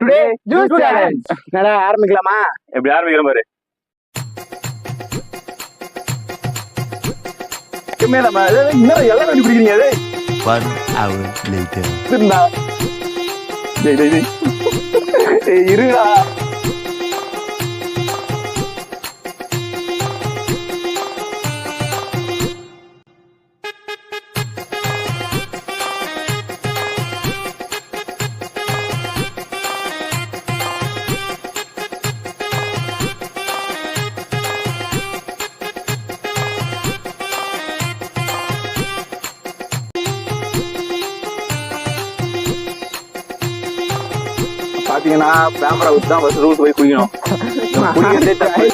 Today juice challenge. என்னடா ஆரம்பிக்கலாமா? எப்படி ஆரம்பிக்கிறோம் பாரு. எல்லாம் கண்டுபிடிக்கிறீங்க. 1 hour later. இருடா. பாத்தீங்கன்னா கேமரா வச்சு தான் ஃபர்ஸ்ட் ரூட் போய் குடிக்கணும். குடிக்கிறதே தப்பு.